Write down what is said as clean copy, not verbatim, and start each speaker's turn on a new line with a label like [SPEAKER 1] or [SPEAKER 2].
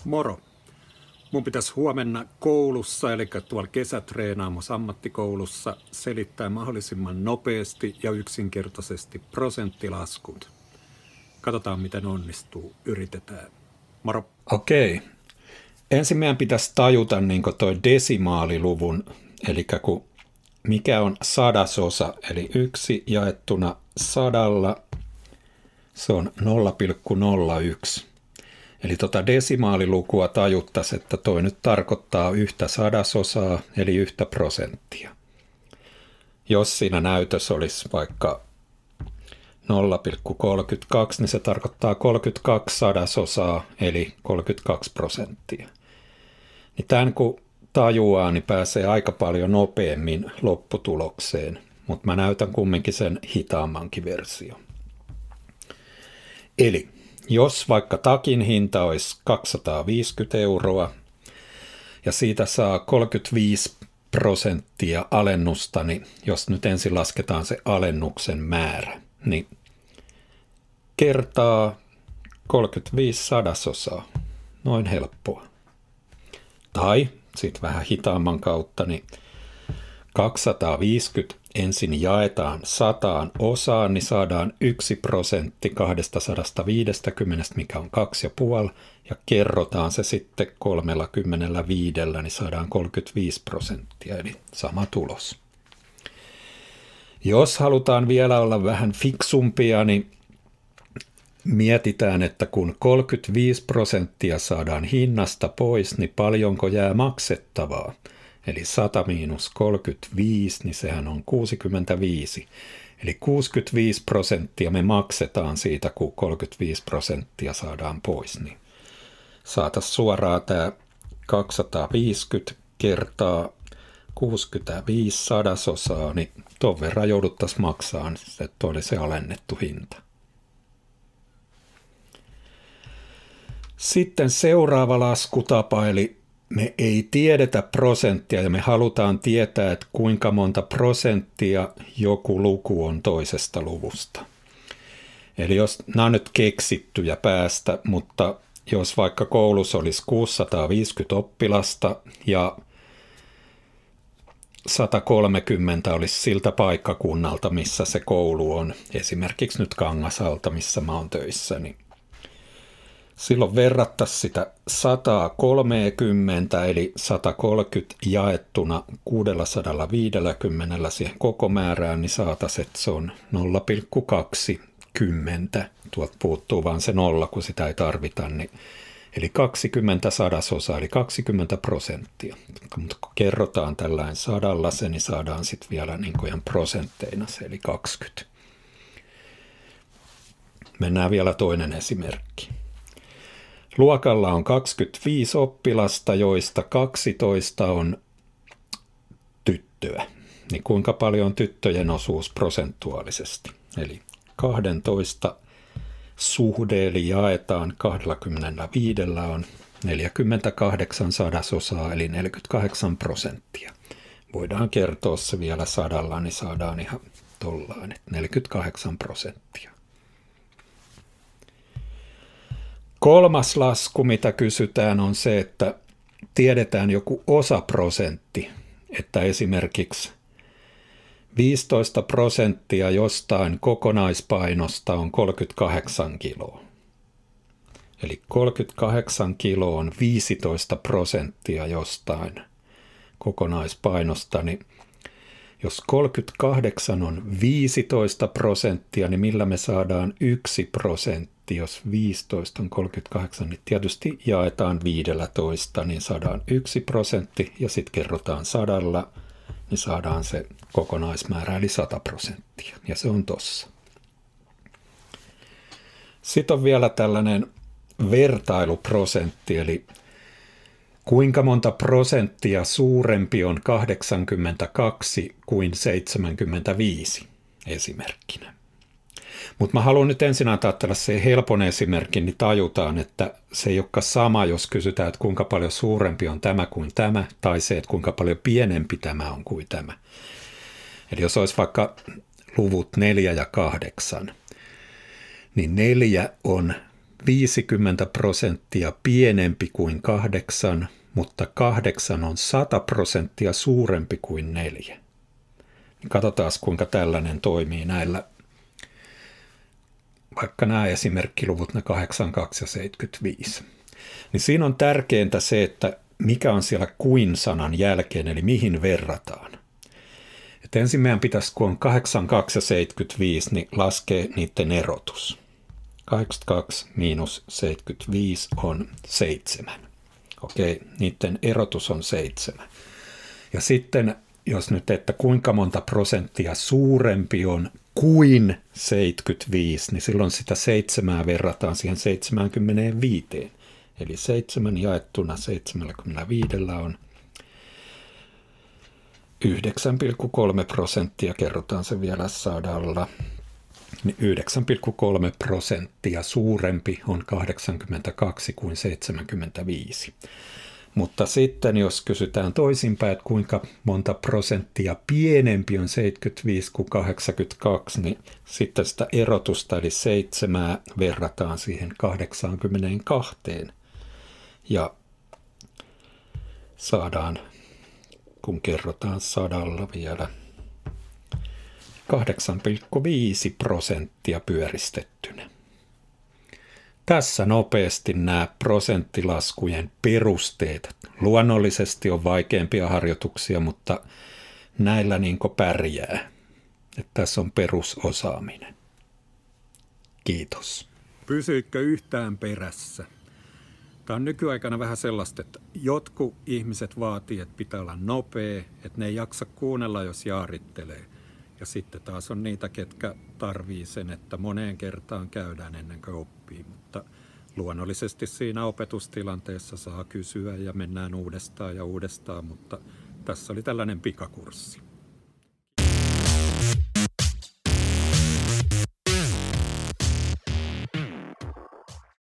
[SPEAKER 1] Moro. Mun pitäisi huomenna koulussa, eli tuolla kesätreenaamos ammattikoulussa, selittää mahdollisimman nopeasti ja yksinkertaisesti prosenttilaskut. Katsotaan, miten onnistuu. Yritetään. Moro.
[SPEAKER 2] Okei. Ensin meidän pitäisi tajuta niin toi desimaaliluvun, eli mikä on sadasosa, eli 1 jaettuna 100, se on 0,01. Eli desimaalilukua tajuttaisiin, että toi nyt tarkoittaa 1 sadasosaa, eli 1 prosenttia. Jos siinä näytös olisi vaikka 0,32, niin se tarkoittaa 32 sadasosaa, eli 32%. Niin tämän kun tajuaa, niin pääsee aika paljon nopeammin lopputulokseen, mutta mä näytän kumminkin sen hitaammankin versio. Eli jos vaikka takin hinta olisi 250 € ja siitä saa 35% alennusta, niin jos nyt ensin lasketaan se alennuksen määrä, niin kertaa 35 sadasosaa, noin helppoa. Tai sitten vähän hitaamman kautta, niin 250 ensin jaetaan 100 osaan, niin saadaan 1% 250, mikä on 2,5, ja kerrotaan se sitten 35, niin saadaan 35%, eli sama tulos. Jos halutaan vielä olla vähän fiksumpia, niin mietitään, että kun 35% saadaan hinnasta pois, niin paljonko jää maksettavaa. Eli 100 miinus 35, niin sehän on 65. Eli 65% me maksetaan siitä, kun 35% saadaan pois. Niin saataisiin suoraan tämä 250 kertaa 65 sadasosaa, niin tuon verran jouduttaisiin maksamaan, että oli se alennettu hinta. Sitten seuraava laskutapa, eli me ei tiedetä prosenttia ja me halutaan tietää, että kuinka monta prosenttia joku luku on toisesta luvusta. Eli jos nämä on nyt keksittyjä päästä, mutta jos vaikka koulussa olisi 650 oppilasta ja 130 olisi siltä paikkakunnalta, missä se koulu on, esimerkiksi nyt Kangasalta, missä mä oon töissä, niin silloin verrattaisiin sitä 130, eli 130 jaettuna 650 siihen koko määrään, niin saataisiin, että se on 0,20. Tuolta puuttuu vaan se 0, kun sitä ei tarvita. Niin, eli 20 sadasosaa, eli 20%. Mutta kun kerrotaan tällainen 100 se, niin saadaan sitten vielä niin kuin ihan prosentteina se, eli 20. Mennään vielä toinen esimerkki. Luokalla on 25 oppilasta, joista 12 on tyttöä. Niin kuinka paljon on tyttöjen osuus prosentuaalisesti? Eli 12 suhde, eli jaetaan 25 on 48 sadasosaa, eli 48%. Voidaan kertoa se vielä 100, niin saadaan ihan tollaan, että 48%. Kolmas lasku, mitä kysytään, on se, että tiedetään joku osaprosentti, että esimerkiksi 15% jostain kokonaispainosta on 38 kiloa. Eli 38 kiloa on 15% jostain kokonaispainosta, niin jos 38 on 15%, niin millä me saadaan 1%? Jos 15 on 38, niin tietysti jaetaan 15, niin saadaan 1%, ja sitten kerrotaan 100, niin saadaan se kokonaismäärä, eli 100%, ja se on tossa. Sitten on vielä tällainen vertailuprosentti, eli kuinka monta prosenttia suurempi on 82 kuin 75 esimerkkinä. Mutta mä haluan nyt ensin antaa tällaisen helpon esimerkin, niin tajutaan, että se ei olekaan sama, jos kysytään, että kuinka paljon suurempi on tämä kuin tämä, tai se, että kuinka paljon pienempi tämä on kuin tämä. Eli jos olisi vaikka luvut 4 ja 8, niin 4 on 50% pienempi kuin 8, mutta 8 on 100% suurempi kuin 4. Katsotaan, kuinka tällainen toimii näillä, vaikka nämä esimerkkiluvut, ne 82 ja 75. Niin siinä on tärkeintä se, että mikä on siellä kuin-sanan jälkeen, eli mihin verrataan. Et ensin meidän pitäisi, kun on 82 ja 75, niin laskee niiden erotus. 82 miinus 75 on 7. Okei, niiden erotus on 7. Ja sitten, jos nyt, että kuinka monta prosenttia suurempi on kuin 75, niin silloin sitä 7 verrataan siihen 75. Eli 7 jaettuna 75 on 9,3%, kerrotaan se vielä 100. Niin 9,3% suurempi on 82 kuin 75. Mutta sitten jos kysytään toisinpäin, että kuinka monta prosenttia pienempi on 75 kuin 82, niin sitten sitä erotusta eli 7 verrataan siihen 82. Ja saadaan, kun kerrotaan 100 vielä, 8,5% pyöristettynä. Tässä nopeasti nämä prosenttilaskujen perusteet. Luonnollisesti on vaikeampia harjoituksia, mutta näillä niinko pärjää. Että tässä on perusosaaminen. Kiitos.
[SPEAKER 1] Pysyikö yhtään perässä? Tämä on nykyaikana vähän sellaista, että jotkut ihmiset vaatii, että pitää olla nopea, että ne ei jaksa kuunnella, jos jaarittelee. Ja sitten taas on niitä, ketkä tarvii sen, että moneen kertaan käydään ennen kuin oppii. Mutta luonnollisesti siinä opetustilanteessa saa kysyä ja mennään uudestaan ja uudestaan, mutta tässä oli tällainen pikakurssi.